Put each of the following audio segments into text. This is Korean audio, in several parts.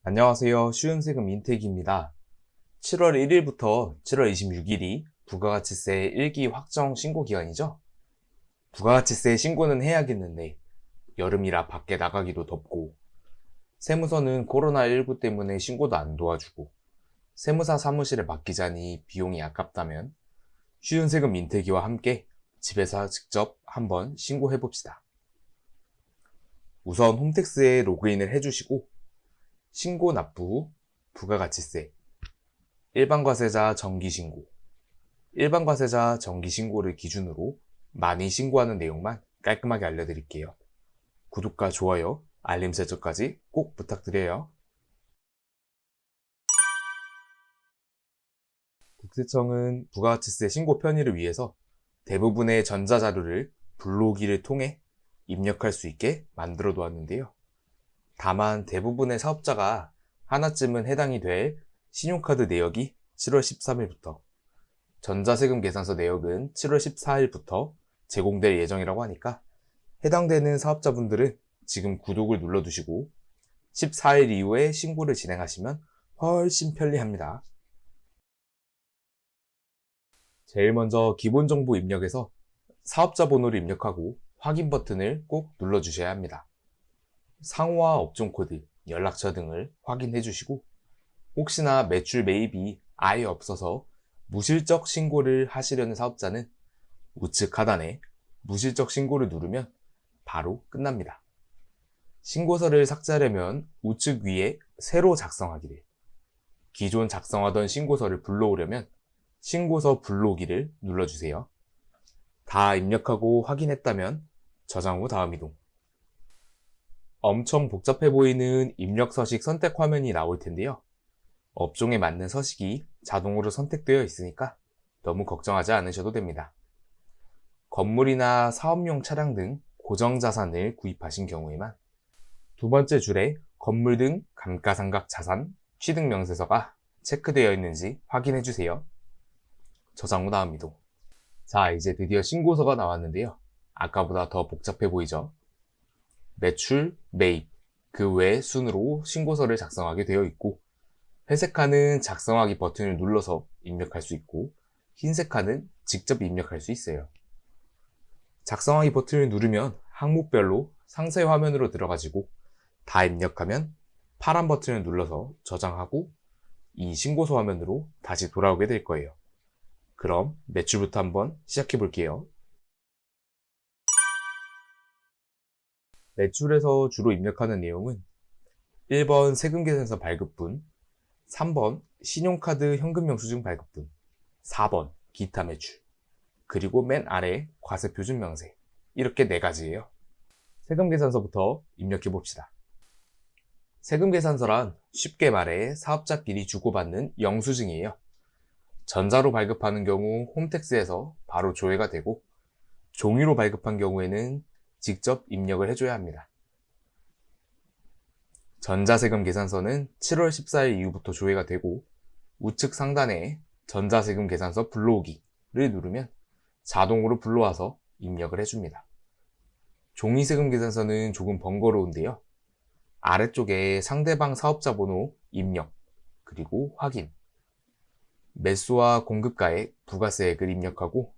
안녕하세요. 쉬운 세금 민택입니다. 7월 1일부터 7월 26일이 부가가치세 1기 확정 신고 기간이죠? 부가가치세 신고는 해야겠는데 여름이라 밖에 나가기도 덥고 세무서는 코로나19 때문에 신고도 안 도와주고 세무사 사무실에 맡기자니 비용이 아깝다면 쉬운 세금 민택이와 함께 집에서 직접 한번 신고해봅시다. 우선 홈택스에 로그인을 해주시고 신고 납부 후 부가가치세, 일반과세자 정기신고, 일반과세자 정기신고를 기준으로 많이 신고하는 내용만 깔끔하게 알려드릴게요. 구독과 좋아요, 알림 설정까지 꼭 부탁드려요. 국세청은 부가가치세 신고 편의를 위해서 대부분의 전자자료를 블로기를 통해 입력할 수 있게 만들어 놓았는데요. 다만 대부분의 사업자가 하나쯤은 해당이 될 신용카드 내역이 7월 13일부터, 전자세금 계산서 내역은 7월 14일부터 제공될 예정이라고 하니까 해당되는 사업자분들은 지금 구독을 눌러두시고 14일 이후에 신고를 진행하시면 훨씬 편리합니다. 제일 먼저 기본정보 입력에서 사업자 번호를 입력하고 확인 버튼을 꼭 눌러주셔야 합니다. 상호와 업종 코드, 연락처 등을 확인해 주시고 혹시나 매출 매입이 아예 없어서 무실적 신고를 하시려는 사업자는 우측 하단에 무실적 신고를 누르면 바로 끝납니다. 신고서를 삭제하려면 우측 위에 새로 작성하기를, 기존 작성하던 신고서를 불러오려면 신고서 불러오기를 눌러주세요. 다 입력하고 확인했다면 저장 후 다음 이동. 엄청 복잡해 보이는 입력 서식 선택 화면이 나올 텐데요. 업종에 맞는 서식이 자동으로 선택되어 있으니까 너무 걱정하지 않으셔도 됩니다. 건물이나 사업용 차량 등 고정자산을 구입하신 경우에만 두 번째 줄에 건물 등 감가상각 자산 취득 명세서가 체크되어 있는지 확인해 주세요. 저장 후 다음 이동. 자, 이제 드디어 신고서가 나왔는데요. 아까보다 더 복잡해 보이죠? 매출, 매입, 그 외 순으로 신고서를 작성하게 되어 있고 회색 칸은 작성하기 버튼을 눌러서 입력할 수 있고 흰색 칸은 직접 입력할 수 있어요. 작성하기 버튼을 누르면 항목별로 상세 화면으로 들어가지고 다 입력하면 파란 버튼을 눌러서 저장하고 이 신고서 화면으로 다시 돌아오게 될 거예요. 그럼 매출부터 한번 시작해 볼게요. 매출에서 주로 입력하는 내용은 1번 세금계산서 발급분, 3번 신용카드 현금영수증 발급분, 4번 기타 매출, 그리고 맨 아래 과세표준 명세, 이렇게 4가지예요. 세금계산서부터 입력해 봅시다. 세금계산서란 쉽게 말해 사업자끼리 주고받는 영수증이에요. 전자로 발급하는 경우 홈택스에서 바로 조회가 되고 종이로 발급한 경우에는 직접 입력을 해줘야 합니다. 전자세금 계산서는 7월 14일 이후부터 조회가 되고 우측 상단에 전자세금 계산서 불러오기를 누르면 자동으로 불러와서 입력을 해줍니다. 종이세금 계산서는 조금 번거로운데요. 아래쪽에 상대방 사업자 번호 입력, 그리고 확인, 매수와 공급가액, 부가세액을 입력하고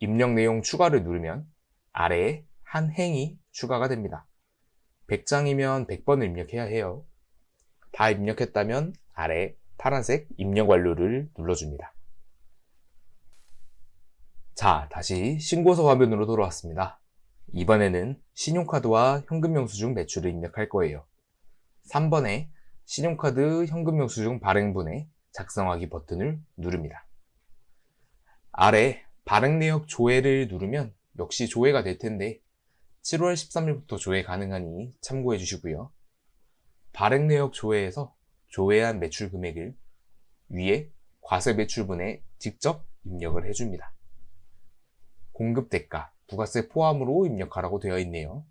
입력 내용 추가를 누르면 아래에 한 행이 추가가 됩니다. 100장이면 100번을 입력해야 해요. 다 입력했다면 아래 파란색 입력 완료를 눌러줍니다. 자, 다시 신고서 화면으로 돌아왔습니다. 이번에는 신용카드와 현금영수증 매출을 입력할 거예요. 3번에 신용카드 현금영수증 발행분에 작성하기 버튼을 누릅니다. 아래 발행 내역 조회를 누르면 역시 조회가 될 텐데 7월 13일부터 조회 가능하니 참고해 주시고요. 발행 내역 조회에서 조회한 매출 금액을 위에 과세 매출분에 직접 입력을 해줍니다. 공급 대가, 부가세 포함으로 입력하라고 되어 있네요.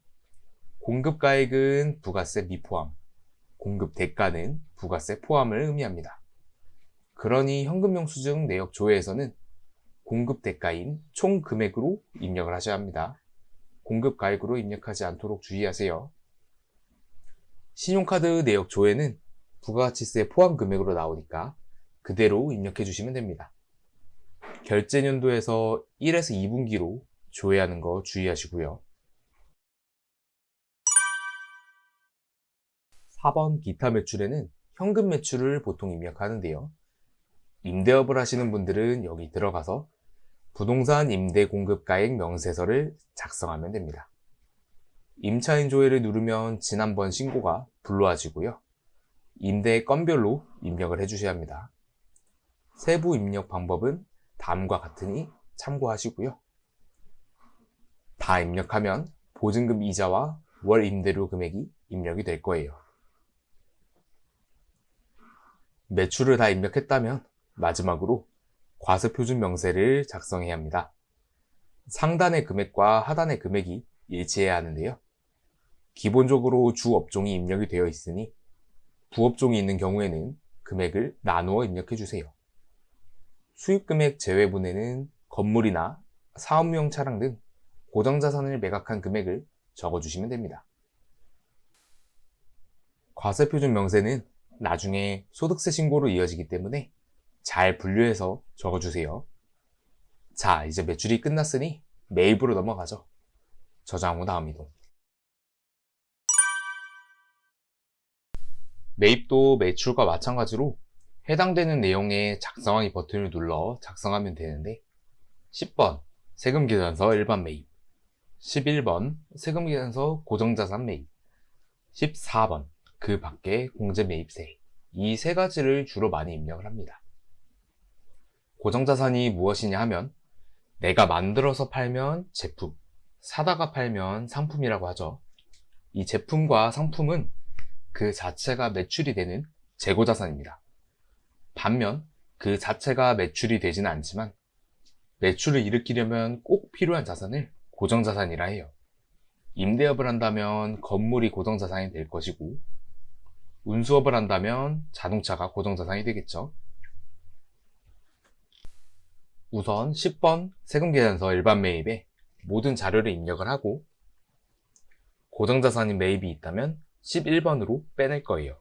공급가액은 부가세 미포함, 공급 대가는 부가세 포함을 의미합니다. 그러니 현금영수증 내역 조회에서는 공급 대가인 총 금액으로 입력을 하셔야 합니다. 공급 가액으로 입력하지 않도록 주의하세요. 신용카드 내역 조회는 부가가치세 포함 금액으로 나오니까 그대로 입력해 주시면 됩니다. 결제 연도에서 1에서 2분기로 조회하는 거 주의하시고요. 4번 기타 매출에는 현금 매출을 보통 입력하는데요. 임대업을 하시는 분들은 여기 들어가서 부동산 임대 공급가액 명세서를 작성하면 됩니다. 임차인 조회를 누르면 지난번 신고가 불러와지고요. 임대 건별로 입력을 해주셔야 합니다. 세부 입력 방법은 다음과 같으니 참고하시고요. 다 입력하면 보증금 이자와 월 임대료 금액이 입력이 될 거예요. 매출을 다 입력했다면 마지막으로 과세표준 명세를 작성해야 합니다. 상단의 금액과 하단의 금액이 일치해야 하는데요. 기본적으로 주 업종이 입력이 되어 있으니 부업종이 있는 경우에는 금액을 나누어 입력해 주세요. 수입금액 제외분에는 건물이나 사업용 차량 등 고정자산을 매각한 금액을 적어주시면 됩니다. 과세표준 명세는 나중에 소득세 신고로 이어지기 때문에 잘 분류해서 적어주세요. 자, 이제 매출이 끝났으니 매입으로 넘어가죠. 저장 후 다음 이동. 매입도 매출과 마찬가지로 해당되는 내용의 작성하기 버튼을 눌러 작성하면 되는데 10번 세금계산서 일반 매입, 11번 세금계산서 고정자산 매입, 14번 그 밖에 공제매입세, 이 세 가지를 주로 많이 입력을 합니다. 고정자산이 무엇이냐 하면 내가 만들어서 팔면 제품, 사다가 팔면 상품이라고 하죠. 이 제품과 상품은 그 자체가 매출이 되는 재고자산입니다. 반면 그 자체가 매출이 되지는 않지만 매출을 일으키려면 꼭 필요한 자산을 고정자산이라 해요. 임대업을 한다면 건물이 고정자산이 될 것이고 운수업을 한다면 자동차가 고정자산이 되겠죠. 우선 10번 세금계산서 일반 매입에 모든 자료를 입력을 하고 고정자산인 매입이 있다면 11번으로 빼낼 거예요.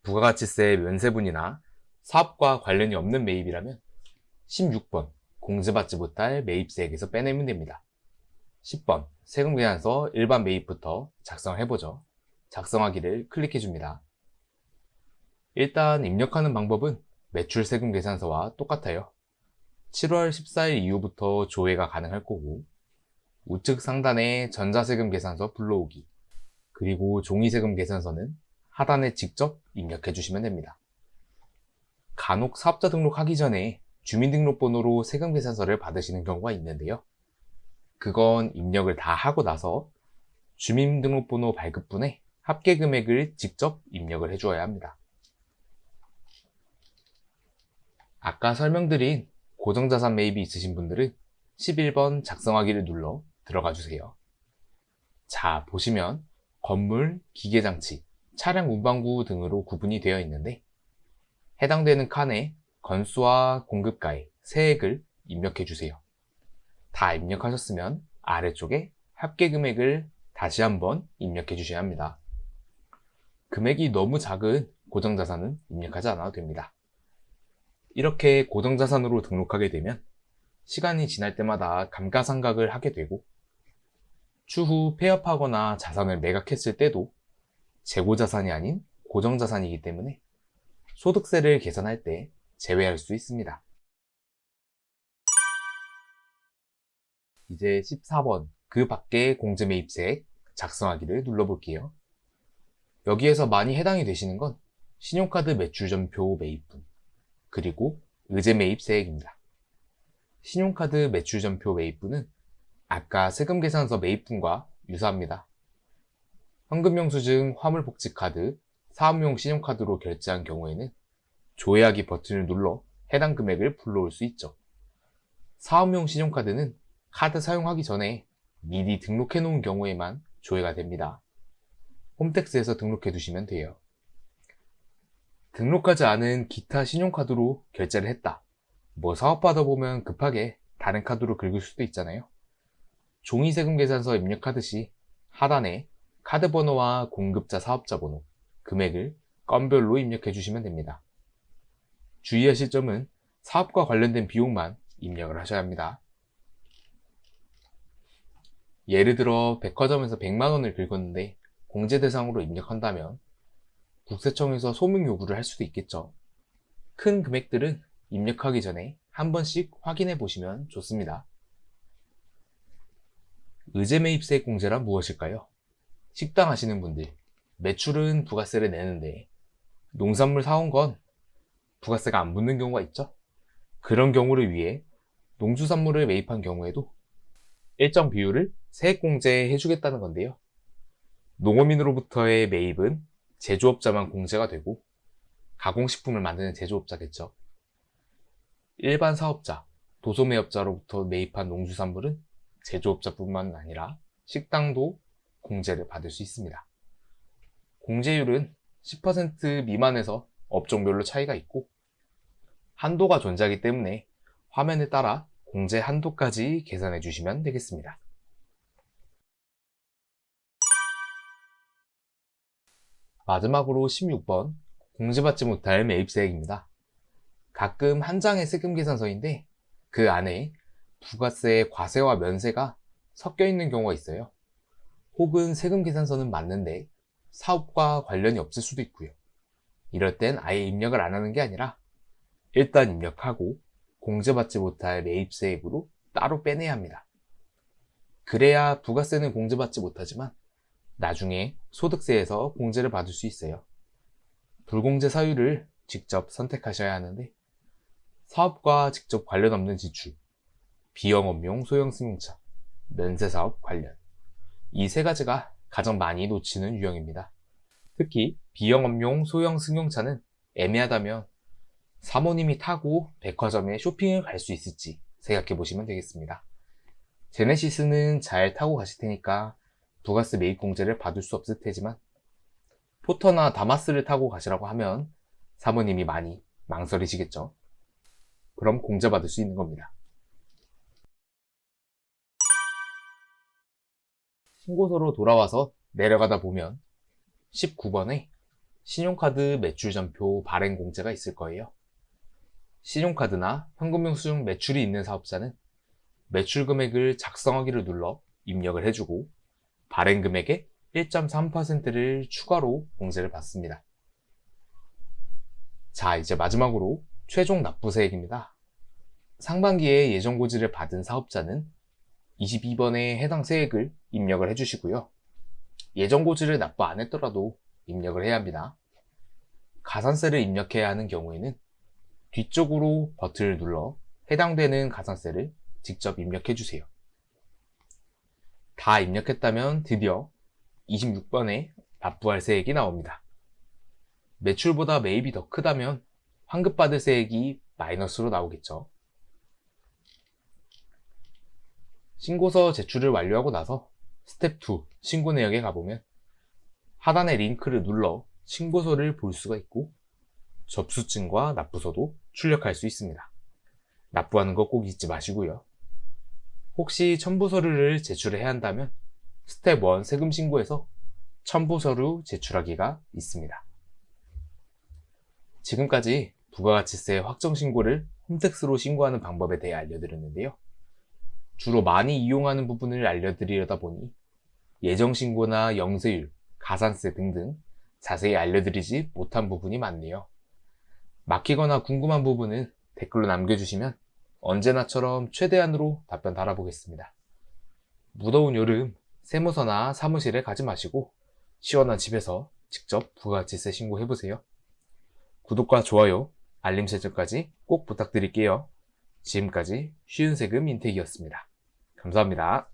부가가치세 면세분이나 사업과 관련이 없는 매입이라면 16번 공제받지 못할 매입세액에서 빼내면 됩니다. 10번 세금계산서 일반 매입부터 작성을 해보죠. 작성하기를 클릭해줍니다. 일단 입력하는 방법은 매출세금계산서와 똑같아요. 7월 14일 이후부터 조회가 가능할 거고 우측 상단에 전자세금계산서 불러오기 그리고 종이세금계산서는 하단에 직접 입력해 주시면 됩니다. 간혹 사업자 등록하기 전에 주민등록번호로 세금계산서를 받으시는 경우가 있는데요. 그건 입력을 다 하고 나서 주민등록번호 발급분에 합계금액을 직접 입력을 해주어야 합니다. 아까 설명드린 고정자산 매입이 있으신 분들은 11번 작성하기를 눌러 들어가 주세요. 자, 보시면 건물, 기계장치, 차량 운반구 등으로 구분이 되어 있는데 해당되는 칸에 건수와 공급가액, 세액을 입력해 주세요. 다 입력하셨으면 아래쪽에 합계금액을 다시 한번 입력해 주셔야 합니다. 금액이 너무 작은 고정자산은 입력하지 않아도 됩니다. 이렇게 고정자산으로 등록하게 되면 시간이 지날 때마다 감가상각을 하게 되고 추후 폐업하거나 자산을 매각했을 때도 재고자산이 아닌 고정자산이기 때문에 소득세를 계산할 때 제외할 수 있습니다. 이제 14번 그 밖의 공제매입세액 작성하기를 눌러볼게요. 여기에서 많이 해당이 되시는 건 신용카드 매출전표 매입분 그리고 의제매입세액입니다. 신용카드 매출전표 매입분은 아까 세금계산서 매입분과 유사합니다. 현금영수증, 화물복지카드, 사업용 신용카드로 결제한 경우에는 조회하기 버튼을 눌러 해당 금액을 불러올 수 있죠. 사업용 신용카드는 카드 사용하기 전에 미리 등록해 놓은 경우에만 조회가 됩니다. 홈택스에서 등록해 두시면 돼요. 등록하지 않은 기타 신용카드로 결제를 했다. 뭐 사업하다 보면 급하게 다른 카드로 긁을 수도 있잖아요. 종이세금계산서 입력하듯이 하단에 카드 번호와 공급자 사업자 번호, 금액을 건별로 입력해 주시면 됩니다. 주의하실 점은 사업과 관련된 비용만 입력을 하셔야 합니다. 예를 들어 백화점에서 100만원을 긁었는데 공제 대상으로 입력한다면 국세청에서 소명 요구를 할 수도 있겠죠. 큰 금액들은 입력하기 전에 한 번씩 확인해 보시면 좋습니다. 의제매입세 공제란 무엇일까요? 식당 하시는 분들, 매출은 부가세를 내는데 농산물 사온 건 부가세가 안 붙는 경우가 있죠. 그런 경우를 위해 농수산물을 매입한 경우에도 일정 비율을 세액공제해 주겠다는 건데요. 농어민으로부터의 매입은 제조업자만 공제가 되고 가공식품을 만드는 제조업자겠죠. 일반 사업자, 도소매업자로부터 매입한 농수산물은 제조업자뿐만 아니라 식당도 공제를 받을 수 있습니다. 공제율은 10% 미만에서 업종별로 차이가 있고 한도가 존재하기 때문에 화면에 따라 공제 한도까지 계산해 주시면 되겠습니다. 마지막으로 16번 공제받지 못할 매입세액입니다. 가끔 한 장의 세금 계산서인데 그 안에 부가세, 과세와 면세가 섞여 있는 경우가 있어요. 혹은 세금 계산서는 맞는데 사업과 관련이 없을 수도 있고요. 이럴 땐 아예 입력을 안 하는 게 아니라 일단 입력하고 공제받지 못할 매입세액으로 따로 빼내야 합니다. 그래야 부가세는 공제받지 못하지만 나중에 소득세에서 공제를 받을 수 있어요. 불공제 사유를 직접 선택하셔야 하는데 사업과 직접 관련 없는 지출, 비영업용 소형 승용차, 면세사업 관련 이 세 가지가 가장 많이 놓치는 유형입니다. 특히 비영업용 소형 승용차는 애매하다면 사모님이 타고 백화점에 쇼핑을 갈 수 있을지 생각해 보시면 되겠습니다. 제네시스는 잘 타고 가실 테니까 부가세 매입 공제를 받을 수 없을 테지만 포터나 다마스를 타고 가시라고 하면 사모님이 많이 망설이시겠죠. 그럼 공제받을 수 있는 겁니다. 신고서로 돌아와서 내려가다 보면 19번에 신용카드 매출전표 발행 공제가 있을 거예요. 신용카드나 현금용 수중 매출이 있는 사업자는 매출 금액을 작성하기를 눌러 입력을 해주고 발행 금액의 1.3%를 추가로 공제를 받습니다. 자, 이제 마지막으로 최종 납부세액입니다. 상반기에 예정고지를 받은 사업자는 22번에 해당 세액을 입력을 해주시고요. 예정고지를 납부 안 했더라도 입력을 해야 합니다. 가산세를 입력해야 하는 경우에는 뒤쪽으로 버튼을 눌러 해당되는 가산세를 직접 입력해 주세요. 다 입력했다면 드디어 26번에 납부할 세액이 나옵니다. 매출보다 매입이 더 크다면 환급받을 세액이 마이너스로 나오겠죠. 신고서 제출을 완료하고 나서 스텝 2 신고 내역에 가보면 하단의 링크를 눌러 신고서를 볼 수가 있고 접수증과 납부서도 출력할 수 있습니다. 납부하는 거 꼭 잊지 마시고요. 혹시 첨부서류를 제출해야 한다면 스텝 1 세금 신고에서 첨부서류 제출하기가 있습니다. 지금까지 부가가치세 확정신고를 홈택스로 신고하는 방법에 대해 알려드렸는데요. 주로 많이 이용하는 부분을 알려드리려다 보니 예정신고나 영세율, 가산세 등등 자세히 알려드리지 못한 부분이 많네요. 막히거나 궁금한 부분은 댓글로 남겨주시면 언제나처럼 최대한으로 답변 달아보겠습니다. 무더운 여름 세무서나 사무실에 가지 마시고 시원한 집에서 직접 부가가치세 신고해보세요. 구독과 좋아요, 알림 설정까지 꼭 부탁드릴게요. 지금까지 쉬운 세금 인텍이었습니다. 감사합니다.